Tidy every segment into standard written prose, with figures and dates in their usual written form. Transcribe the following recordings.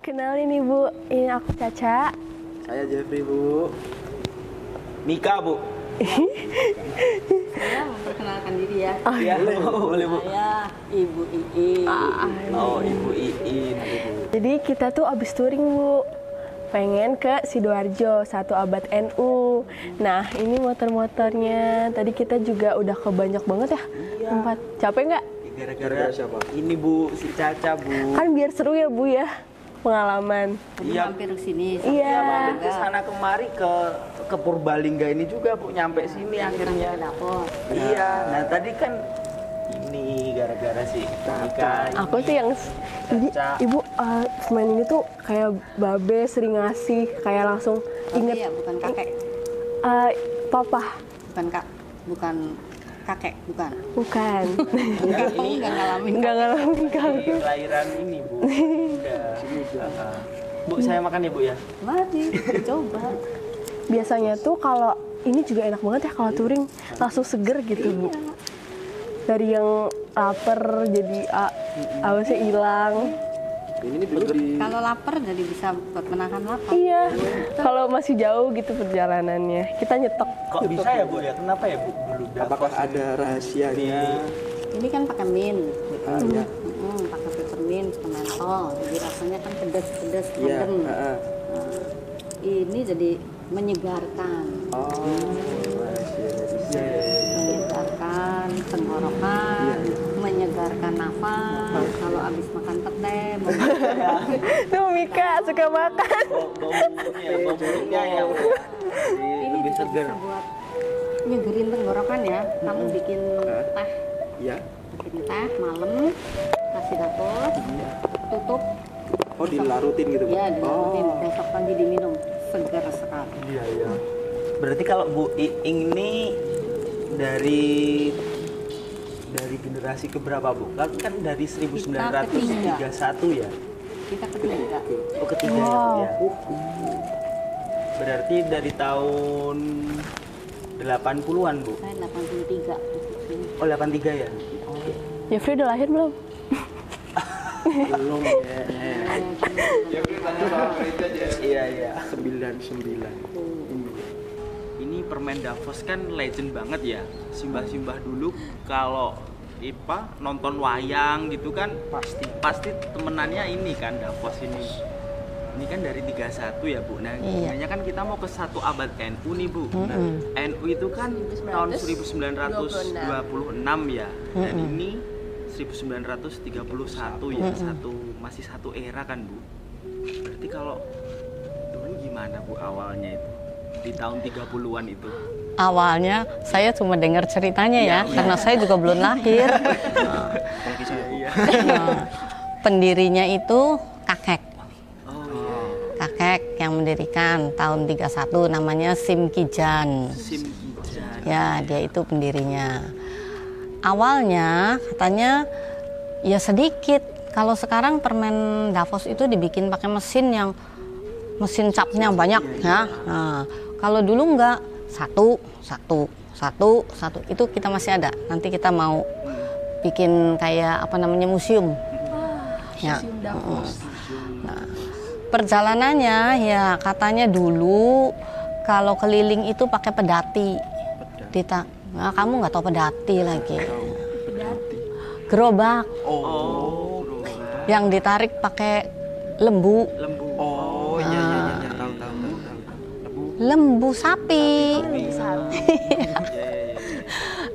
Kenalin Ibu, ini aku Caca. Saya Jeffrey, Bu. Mika, Bu. Saya memperkenalkan diri ya. Iya, boleh, Bu. Saya Ibu Iin. Oh, Ibu Iin. Jadi kita tuh abis touring Bu, pengen ke Sidoarjo, 1 abad NU. Nah ini motor-motornya, tadi kita juga udah kebanyak banget ya tempat. Capek nggak? Gara-gara siapa? Ini Bu, si Caca, Bu. Kan biar seru ya Bu ya, pengalaman. Iya. Mampir ke sini. Iya. Mampir ke sana kemari ke Purbalingga ini juga, Bu, nyampe sini akhirnya. Ke dapur. Iya. Nah, tadi kan ini gara-gara si Mika. Aku tuh yang Ibu semain ini tuh kayak babe sering ngasih, kayak langsung Ingat inget ya, bukan kakek. papa. Bukan kakek, bukan. Bukan. Kamu nggak ngalamin. Nggak ngalamin kali. Kelahiran ini, Bu. Udah. Bu, saya makan ya, Bu ya? Mari, coba. Biasanya tuh kalau ini juga enak banget ya kalau touring, langsung seger gitu Bu. Dari yang lapar jadi awalnya hilang. Ini dulu di... Kalau lapar jadi bisa buat menahan lapar. Iya. Kalau masih jauh gitu perjalanannya, kita nyetok. Kok bisa ya, Bu ya? Kenapa ya, Bu? Dulu Apakah ada rahasianya? Ini kan pakai mint. Ya. Pakai peppermint, pakai mentol. Jadi rasanya kan pedas-pedas, Iya. adem. Nah, ini jadi menyegarkan. Oh, rahasianya. Menyegarkan tenggorokan, menyegarkan nafas. Kalau habis makan pete, Tuh Mika suka makan. Bau mulutnya ya, Bu. Jadi ini lebih juga seger. bisa buat nyegerin tenggorokan ya. Kamu bikin teh, Ya. bikin teh malam, kasih dapur, tutup. Oh, dilarutin gitu, Bu? Ya, dilarutin. Oh. Besok pagi diminum, segar sekali. Iya, iya. Berarti kalau Bu Iing ini dari generasi keberapa, Bu? Kan dari 1931 ya? Kita ketiga. Oh, ketiga ya, Bu ya? Berarti dari tahun 80-an, Bu? Saya 83. Oh, 83 ya? Jeffrey udah lahir belum? Belum ya. Iya, iya. 99. Ini permen Davos kan legend banget ya. Simbah-simbah dulu kalau nonton wayang gitu kan pasti temenannya ini kan Davos ini. Ini kan dari 31 ya, Bu. Nah, sebenarnya kan kita mau ke 1 abad NU nih, Bu. Nah, NU itu kan tahun 1926 ya. Dan ini 1931 ya, masih satu era kan, Bu. Berarti kalau dulu gimana, Bu, awalnya itu? Di tahun 30-an itu. Awalnya saya cuma dengar ceritanya ya, karena saya juga belum lahir. Pendirinya itu kakek. Kakek yang mendirikan tahun 31 namanya Sim Kijan. Ya, dia itu pendirinya. Awalnya katanya ya sedikit. Kalau sekarang permen Davos itu dibikin pakai mesin capnya banyak ya. Nah, kalau dulu enggak, satu itu kita masih ada. Nanti kita mau bikin kayak museum. Ya. Nah, perjalanannya ya katanya dulu kalau keliling itu pakai pedati. Nah, kamu nggak tahu pedati lagi. Gerobak. Oh, Yang ditarik pakai lembu. Oh, iya. Tahu. Lembu sapi.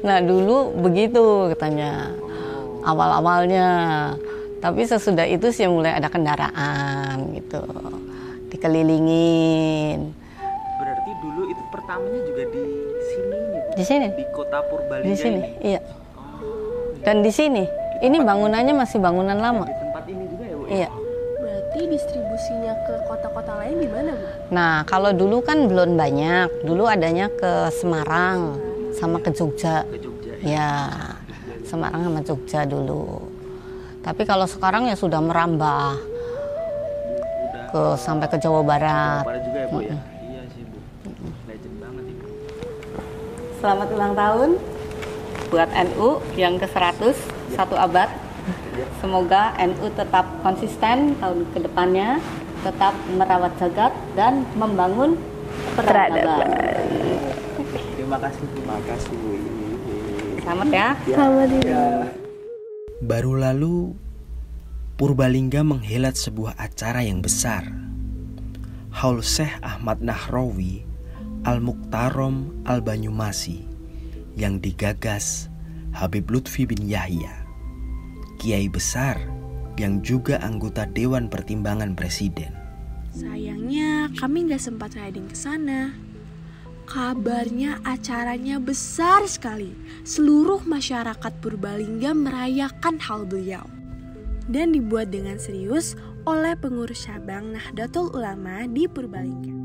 Nah, dulu begitu katanya. Awal-awalnya. Tapi sesudah itu sih mulai ada kendaraan gitu. Dikelilingin. berarti dulu itu pertamanya juga di sini nih, Bu? Di sini. Di kota Purbalingga Di sini, ini? iya. Dan di sini. Ini bangunannya masih bangunan lama. Di tempat ini juga ya, Bu? Iya. Berarti distribusinya ke kota-kota lain gimana Bu? Nah, kalau dulu kan belum banyak. Dulu adanya ke Semarang sama ke Jogja. Ke Jogja. Ya, Semarang sama Jogja dulu. Tapi kalau sekarang ya sudah merambah sampai ke Jawa Barat. Pada juga ya, Bu ya? Iya sih, Bu. Legend banget itu. Selamat ulang tahun buat NU yang ke-100, 1 abad. Semoga NU tetap konsisten tahun ke depannya tetap merawat zakat dan membangun peradaban. Terima kasih. Terima kasih Bu. Selamat ya. Selamat ya. Baru lalu, Purbalingga menghelat sebuah acara yang besar. Haul Syekh Ahmad Nahrawi Al-Muqtarom Al-Banyumasi yang digagas Habib Lutfi bin Yahya, kiai besar yang juga anggota Dewan Pertimbangan Presiden. Sayangnya kami nggak sempat riding ke sana. Kabarnya acaranya besar sekali. Seluruh masyarakat Purbalingga merayakan haul beliau. Dan dibuat dengan serius oleh pengurus cabang Nahdlatul Ulama di Purbalingga.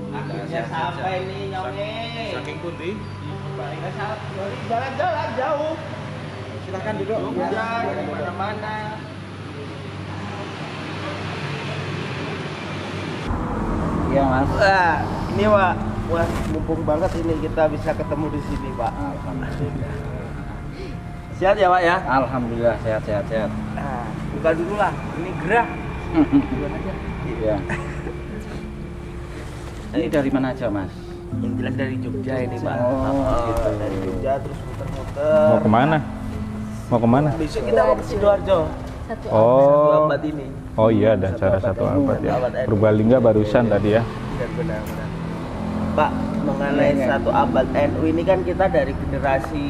Akhirnya sampai nih nyonge. Saking pundi? Jalan-jalan jauh. Silakan duduk. Udah di mana-mana. Iya Mas. Wah, ini Pak. Wah, mumpung banget ini kita bisa ketemu di sini, Pak. Alhamdulillah. Sehat ya, Pak ya? Alhamdulillah sehat. Nah, buka dulu lah. Ini gerah. Iya. Ini dari mana aja Mas? Yang jelas dari Jogja ini, Pak. Oh, gitu. Dari Jogja terus muter-muter. Mau kemana? Mau kemana? Besok kita mau ke Sidoarjo. Oh, Satu abad ini. oh iya ada acara satu abad ya. Abad NU. Purbalingga barusan tadi ya. Benar. Pak, mengenai satu abad NU ini kan kita dari generasi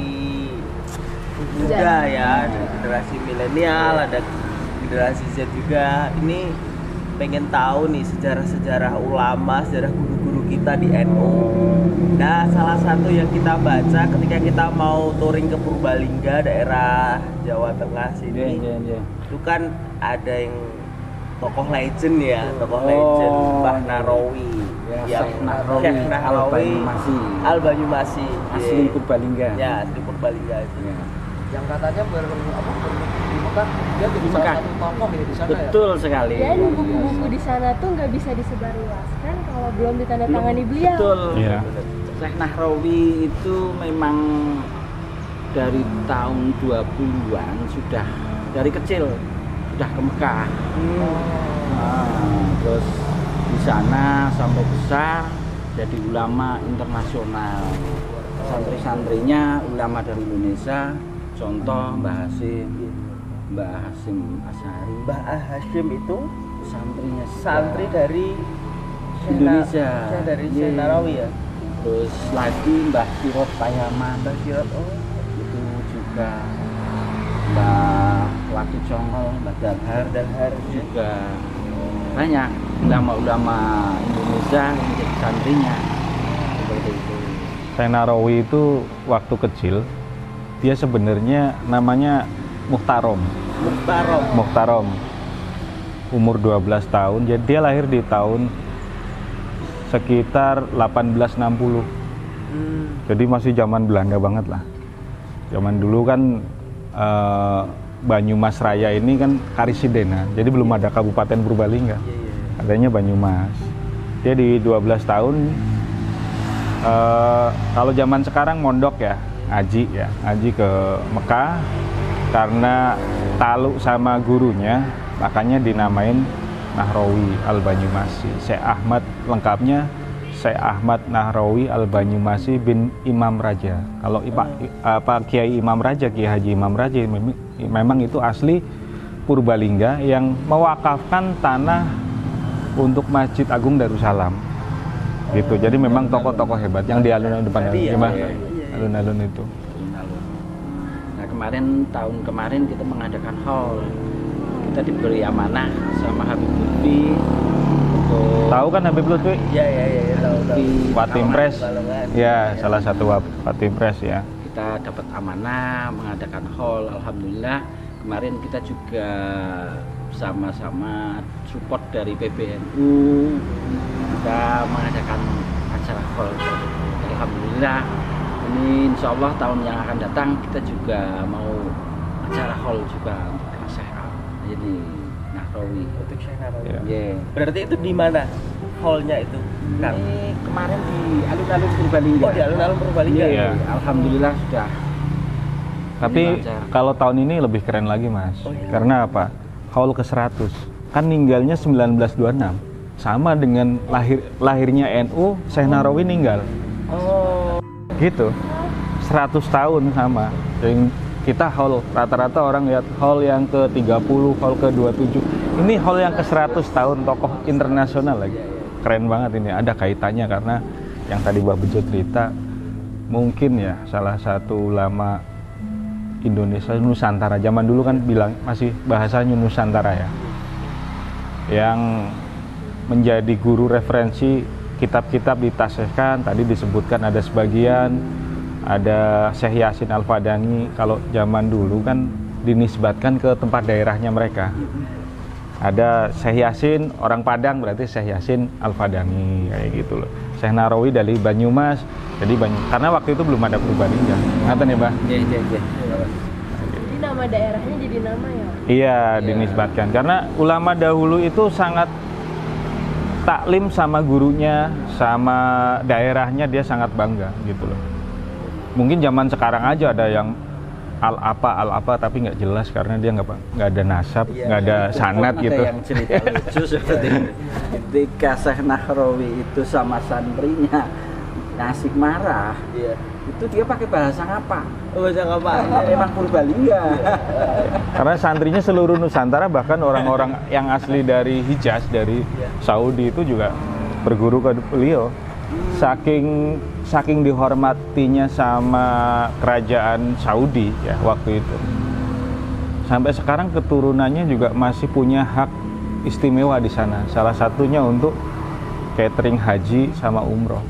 muda ya, dari generasi milenial, ada generasi Z juga. Ini pengen tahu nih sejarah-sejarah ulama, sejarah guru-guru kita di NU. Nah, salah satu yang kita baca ketika kita mau touring ke Purbalingga, daerah Jawa Tengah sini, Iya. itu kan ada yang tokoh legend ya, legend Mbah Nahrawi, Ya, yang Syekh Nahrawi Al-Banyumasi, asli Purbalingga. ya, asli Purbalingga itu. Ya. Yang katanya di Mekah dia jadi Di salah Mekah. satu tokoh ya di sana ya. Betul sekali. Dan buku-buku di sana tuh nggak bisa disebarluaskan kalau belum ditandatangani beliau. Betul. Iya. Syekh Nahrawi itu memang dari tahun 20-an sudah dari kecil sudah ke Mekah. Nah, terus di sana sampai besar jadi ulama internasional. Santri-santrinya ulama dari Indonesia, contoh Mbah Hasyim Asy'ari. Mbah Hasyim itu Santrinya santri dari Indonesia. dari Iya. Syekh Nahrawi ya. Terus lagi Mbah Sirot Payaman, Mbah Sirot, oh. itu juga Mbah Laki Congol, Mbah Dahar juga banyak ulama-ulama Indonesia yang jadi santrinya seperti itu. Syekh Nahrawi itu waktu kecil dia sebenarnya namanya Muhtarom. Muhtarom. Umur 12 tahun. Jadi dia lahir di tahun sekitar 1860. Jadi masih zaman Belanda banget lah. Zaman dulu kan Banyumas Raya ini kan Karisidena. Jadi belum ada Kabupaten Purbalingga. Adanya Banyumas. Dia di 12 tahun kalau zaman sekarang mondok ya, ngaji ke Mekah karena taluk sama gurunya, makanya dinamain Nahrawi Al-Banyumasi. Syekh Ahmad lengkapnya Syekh Ahmad Nahrawi Al-Banyumasi bin Imam Raja. Kalau Kiai Imam Raja, Kiai Haji Imam Raja memang itu asli Purbalingga yang mewakafkan tanah untuk Masjid Agung Darussalam. Gitu. Jadi memang tokoh-tokoh hebat yang di alun-alun depan alun-alun itu. Nah, tahun kemarin kita mengadakan haul. Kita diberi amanah sama Habib Lutfi untuk Tahu kan Habib Lutfi? Iya, tahu. di Watimpres. Balongan. Ya, salah satu Watimpres ya. kita dapat amanah mengadakan haul. Alhamdulillah kemarin kita juga sama-sama support dari PBNU, kita mengadakan acara haul. Alhamdulillah ini insya Allah tahun yang akan datang kita juga mau acara haul juga untuk Syekh ini. Nah, Nahrawi. Untuk Syekh Nahrawi. Ya. Iya. Berarti itu di mana hallnya itu, Kang? Ini kemarin di alun-alun Purbalingga. Oh, di alun-alun Purbalingga. Iya. Iya. Alhamdulillah sudah. Tapi lancar. kalau tahun ini lebih keren lagi, Mas. Oh, iya. Karena apa? Haul ke-100. Kan meninggalnya 1926. Sama dengan lahirnya NU, Syekh Nahrawi meninggal. Oh. Gitu. 100 tahun sama. Yang kita haul, rata-rata orang lihat haul yang ke-30, haul ke-27. Ini haul yang ke-100 tahun, tokoh internasional lagi. Keren banget ini, ada kaitannya karena yang tadi Mbak Bejo cerita, mungkin ya salah satu ulama Indonesia, Nusantara. Zaman dulu kan bilang masih bahasanya Nusantara ya. Yang menjadi guru referensi kitab-kitab ditasihkan, tadi disebutkan ada sebagian, ada Syekh Yasin Al-Fadani. Kalau zaman dulu kan dinisbatkan ke tempat daerahnya mereka. Ada Syekh Yasin, orang Padang berarti Syekh Yasin Al-Fadani, kayak gitu loh. Syekh Nahrawi dari Banyumas, jadi karena waktu itu belum ada Purbalingga. Ngaten ya, Mbah? Iya. Jadi nama daerahnya jadi nama ya? Iya, dinisbatkan. Karena ulama dahulu itu sangat taklim sama gurunya, sama daerahnya dia sangat bangga gitu loh. Mungkin zaman sekarang aja ada yang al apa tapi nggak jelas karena dia nggak ada nasab, nggak ada sanad gitu. Ada yang cerita lucu seperti ini. Ketika Syekh Nahrawi itu sama santrinya ngasih marah, itu dia pakai bahasa apa? Bahasa apa? Memang Purbalingga. Karena santrinya seluruh Nusantara, bahkan orang-orang yang asli dari Hijaz, dari Saudi itu juga berguru ke beliau. Saking dihormatinya sama kerajaan Saudi ya waktu itu. Sampai sekarang keturunannya juga masih punya hak istimewa di sana. Salah satunya untuk catering haji sama umroh.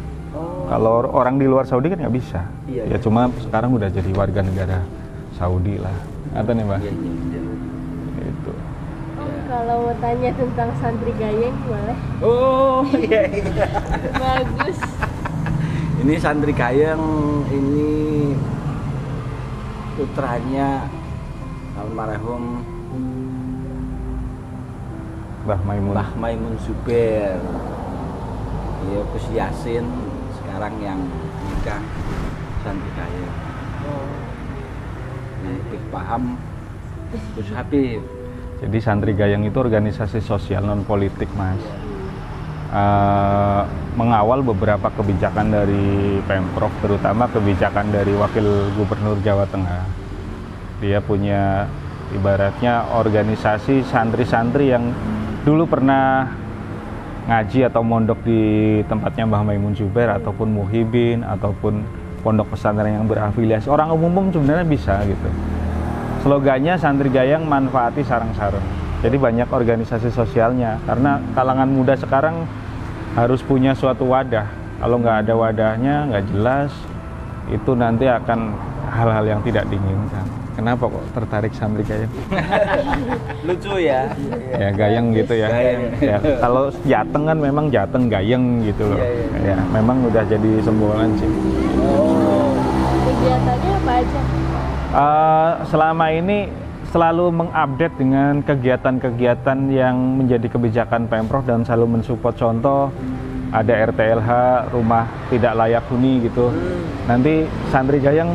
Kalau orang di luar Saudi kan nggak bisa. Ya cuma sekarang udah jadi warga negara Saudi lah. Atau nih, Mbak? Itu. Kalau mau tanya tentang santri Gayeng boleh? Oh iya. Bagus. Ini santri Gayeng, ini putranya almarhum Mbah Maimun Zubair. Iya, Gus Yasin sekarang yang nikah santri Gayeng. Nah, paham Gus Habib. Jadi santri Gayeng itu organisasi sosial non politik, Mas. Mengawal beberapa kebijakan dari Pemprov, terutama kebijakan dari Wakil Gubernur Jawa Tengah. Dia punya ibaratnya organisasi santri-santri yang dulu pernah ngaji atau mondok di tempatnya Mbah Maimun Zubair ataupun Muhibin ataupun pondok pesantren yang berafiliasi. Orang umum sebenarnya bisa gitu. Slogannya santri Gayeng manfaati sarang-sarung. Jadi banyak organisasi sosialnya karena kalangan muda sekarang harus punya suatu wadah. Kalau nggak ada wadahnya, nggak jelas, itu nanti akan hal-hal yang tidak diinginkan. Kenapa kok tertarik santri Gayeng? Lucu ya. Ya Gayeng gitu ya. Ya kalau Jateng kan memang Jateng Gayeng gitu loh. Ya memang udah jadi sembolan sih. Kegiatannya apa aja? Selama ini selalu mengupdate dengan kegiatan-kegiatan yang menjadi kebijakan Pemprov dan selalu mensupport. Contoh ada RTLH, rumah tidak layak huni gitu. Nanti santri Gayeng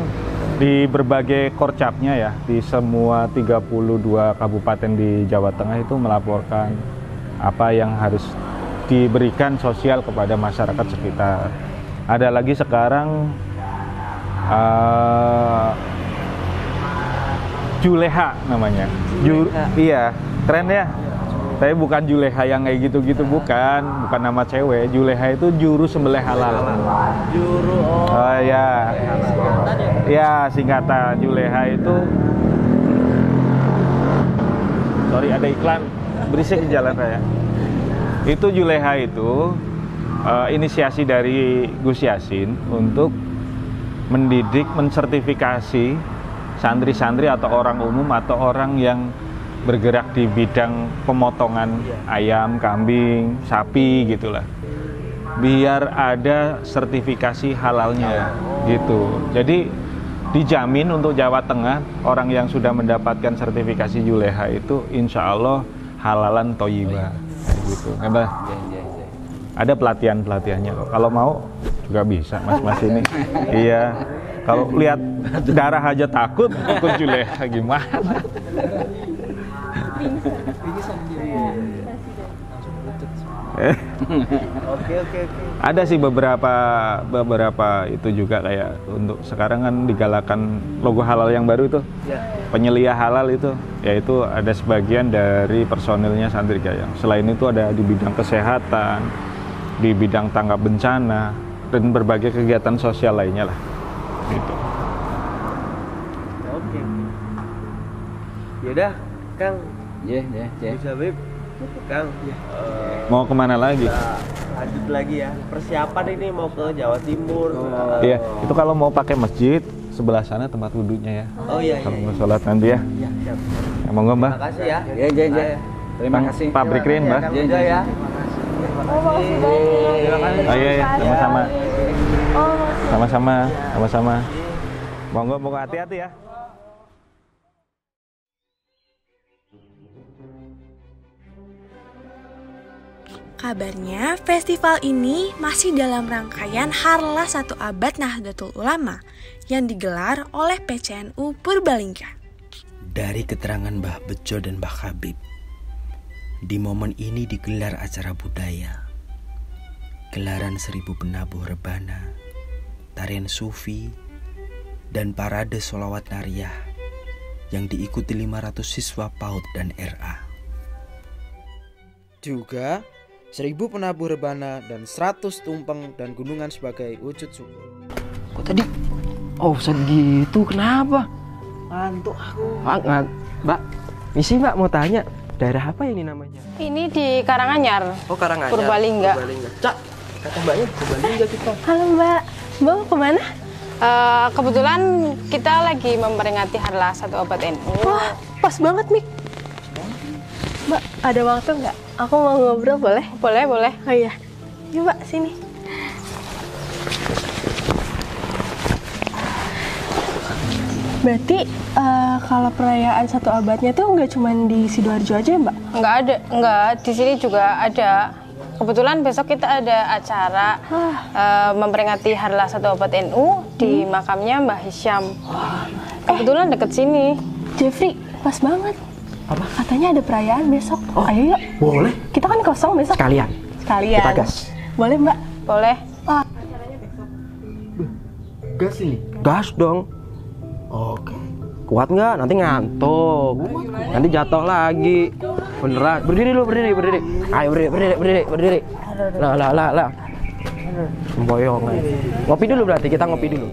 di berbagai korcapnya ya, di semua 32 kabupaten di Jawa Tengah itu melaporkan apa yang harus diberikan sosial kepada masyarakat sekitar. Ada lagi sekarang Juleha namanya. Iya, keren ya. Tapi bukan Juleha yang kayak gitu-gitu, bukan nama cewek. Juleha itu juru sembelih halal. Juru Ya. Ya, singkatan Juleha itu. Sorry, ada iklan berisik di jalan raya. Itu Juleha itu inisiasi dari Gus Yasin untuk mendidik, mensertifikasi santri-santri atau orang umum atau orang yang bergerak di bidang pemotongan ayam, kambing, sapi gitulah. Biar ada sertifikasi halalnya gitu. Jadi dijamin untuk Jawa Tengah orang yang sudah mendapatkan sertifikasi Juleha itu insya Allah halalan toyiba gitu. Mbak, ada pelatihannya kok. Kalau mau juga bisa mas ini. Iya. Kalau lihat darah aja takut Juleha gimana? Oke. Ada sih beberapa itu juga kayak untuk sekarang kan digalakan logo halal yang baru itu. Penyelia halal itu, yaitu ada sebagian dari personilnya Santri Gayam. Selain itu ada di bidang kesehatan, di bidang tanggap bencana, dan berbagai kegiatan sosial lainnya lah. Gitu. Oke. Yaudah, Kang. Ya. Bisa Bib. Kang. Mau kemana lagi? Lanjut lagi ya. Persiapan ini mau ke Jawa Timur. Iya, itu kalau mau pakai masjid sebelah sana tempat wudhunya ya. Oh iya. Kalau mau sholat nanti ya. Iya, siap. Monggo Mbak. Terima kasih ya. Ya. Terima kasih. Pabrik Rin Mbak. Iya ya. Makasih banyak. Oh iya, sama-sama. Sama-sama. Monggo hati-hati ya. Kabarnya, festival ini masih dalam rangkaian Harlah 1 Abad Nahdlatul Ulama yang digelar oleh PCNU Purbalingga. Dari keterangan Mbah Bejo dan Mbah Habib, di momen ini digelar acara budaya, gelaran 1000 penabuh rebana, tarian sufi, dan parade sholawat nariyah yang diikuti 500 siswa PAUD dan RA. Juga 1000 penabuh rebana dan 100 tumpeng dan gunungan sebagai wujud syukur. Kok tadi segitu kenapa? Ngantuk aku. Mbak, misi Mbak mau tanya, daerah apa ini namanya? Ini di Karanganyar. Oh, Karanganyar. Purbalingga. Cak, kata Mbaknya Purbalingga kita. Halo Mbak, Mbak mau kemana? Kebetulan kita lagi memperingati Harlah 1 Abad NU. Wah, pas banget Mik. Mbak, ada waktu nggak? Aku mau ngobrol, boleh? Boleh. Oh iya, yuk Mbak, sini. Berarti kalau perayaan 1 abadnya tuh nggak cuma di Sidoarjo aja ya Mbak? Enggak, di sini juga ada. Kebetulan besok kita ada acara memperingati Harlah 1 Abad NU di makamnya Mbah Hisham. Kebetulan deket sini. Jeffrey, pas banget. Apa? Katanya ada perayaan besok. Ayo yuk. Boleh. Kita kan kosong besok. Sekalian. Kita gas. Boleh Mbak? Boleh. Gas ini? Gas dong. Oke. Kuat nggak? Nanti ngantuk. Nanti jatuh lagi. Beneran. Berdiri dulu, berdiri. Ayo berdiri. Lah. Semboyong aja. Ngopi dulu berarti, kita ngopi dulu.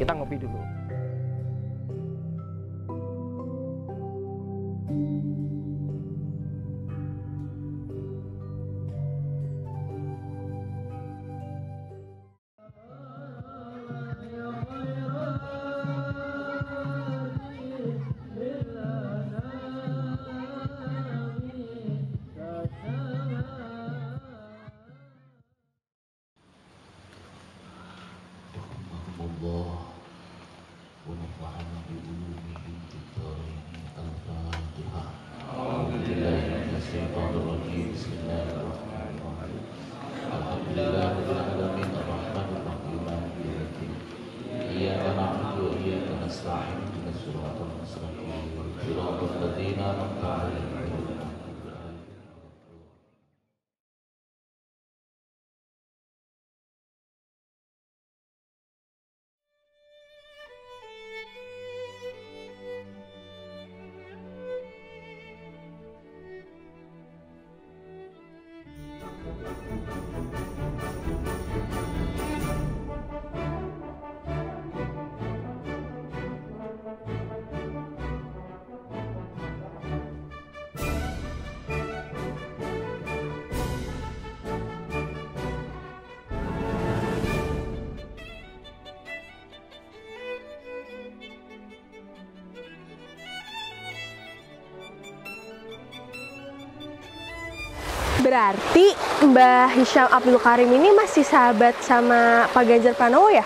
Berarti Mbah Hisham Abdul Karim ini masih sahabat sama Pak Ganjar Pranowo ya?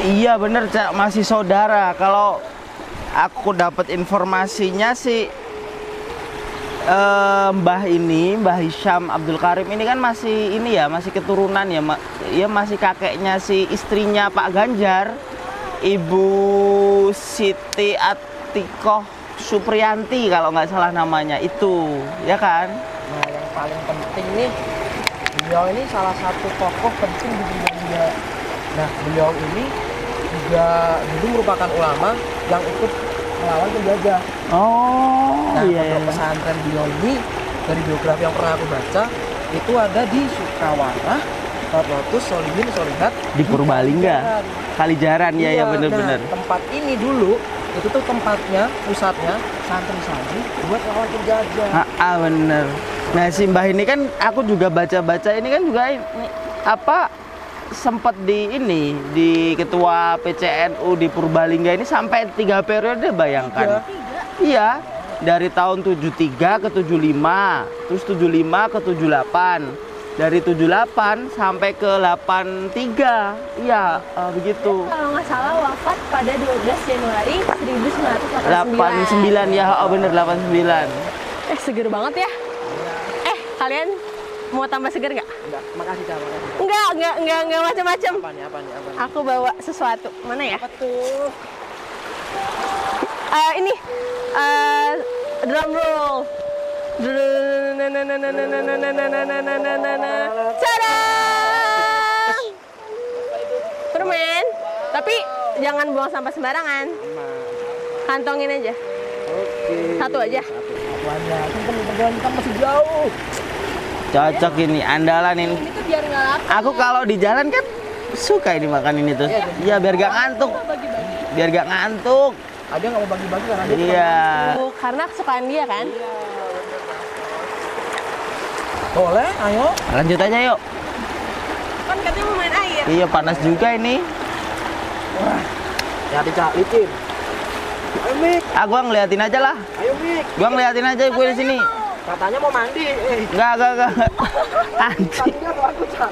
Iya bener Cak, masih saudara. Kalau aku dapat informasinya sih Mbah Hisham Abdul Karim ini kan masih ini ya, masih keturunan ya, ya masih kakeknya si istrinya Pak Ganjar, Ibu Siti Atikoh Supriyanti kalau nggak salah namanya itu, ya kan? Nah, yang paling penting nih, beliau ini salah satu tokoh penting di Purbalingga. Nah, beliau ini juga dulu merupakan ulama yang ikut melawan penjajah. Oh, nah, iya. Pesantren beliau ini dari biografi yang pernah aku baca itu ada di Sukawarah, Fatlatus Solihin Solihat Di Purbalingga, Kalijaran ya, ya bener-bener. Nah, tempat ini dulu itu tuh tempatnya, pusatnya santri-santri buat lawan penjajah. Bener. Nah si Mbah ini kan aku juga baca-baca ini kan juga apa sempat di ini di ketua PCNU di Purbalingga ini sampai 3 periode, bayangkan. Iya, dari tahun 73 ke 75, terus 75 ke 78. Dari 78 sampai ke 83. Iya, begitu. Kalau nggak salah wafat pada 12 Januari 1989. 89 ya, bener 89. Seger banget ya. Kalian mau tambah seger nggak? Enggak, makasih Kak, makasih. Enggak macam-macam. Apa nih? Aku bawa sesuatu. Mana ya? Apa tuh? Ini drum roll. Tada! Permen. Tapi jangan buang sampah sembarangan. Kantongin aja. Oke. Satu aja. Satu aja. Kan perjalanan kita masih jauh. Cocok ini, andalan ini. Ini tuh biar nggak lapar. Aku kalau di jalan kan suka ini makan ini tuh. Iya, biar gak ngantuk. Biar gak ngantuk. Ada nggak mau bagi-bagi karena dia Iya. Karena kesukaan dia kan. Boleh, ayo. Lanjut aja yuk. Kan katanya mau main air. Iya, panas juga ini. Wah, hati Cak, licin. Ayo Mik. Gua ngeliatin aja lah. Ayo Mik. Gua ngeliatin aja gue di sini. Katanya mau mandi. Enggak. Anjing. Tadinya tuh aku Cak.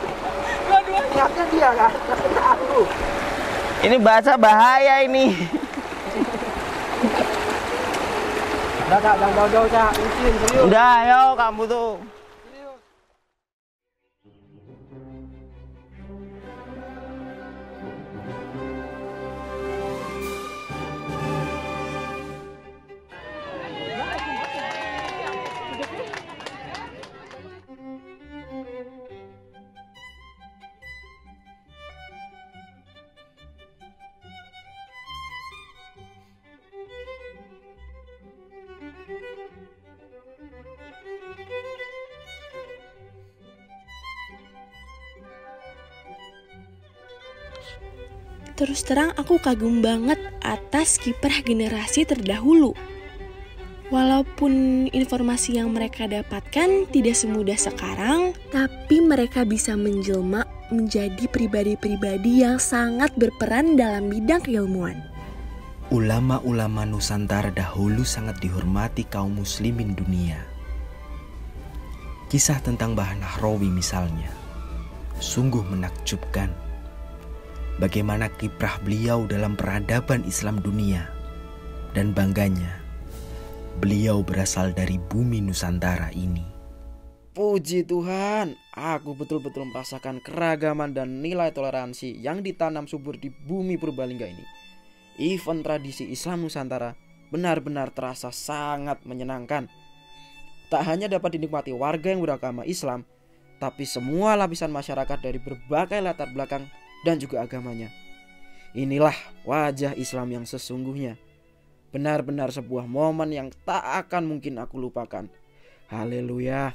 Dua-duanya. Niatnya dia kan, katanya aku. Ini bahasa bahaya ini. Udah Cak, jangan jauh-jauh Cak, licin, serius. Udah, ayo kamu tuh. Terus terang aku kagum banget atas kiprah generasi terdahulu. Walaupun informasi yang mereka dapatkan tidak semudah sekarang, tapi mereka bisa menjelma menjadi pribadi-pribadi yang sangat berperan dalam bidang keilmuan. Ulama-ulama Nusantara dahulu sangat dihormati kaum muslimin dunia. Kisah tentang Mbah Nahrawi misalnya, sungguh menakjubkan. Bagaimana kiprah beliau dalam peradaban Islam dunia, dan bangganya beliau berasal dari bumi Nusantara ini. Puji Tuhan, aku betul-betul merasakan keragaman dan nilai toleransi yang ditanam subur di bumi Purbalingga ini. Event tradisi Islam Nusantara benar-benar terasa sangat menyenangkan. Tak hanya dapat dinikmati warga yang beragama Islam, tapi semua lapisan masyarakat dari berbagai latar belakang dan juga agamanya. Inilah wajah Islam yang sesungguhnya. Benar-benar sebuah momen yang tak akan mungkin aku lupakan. Haleluya.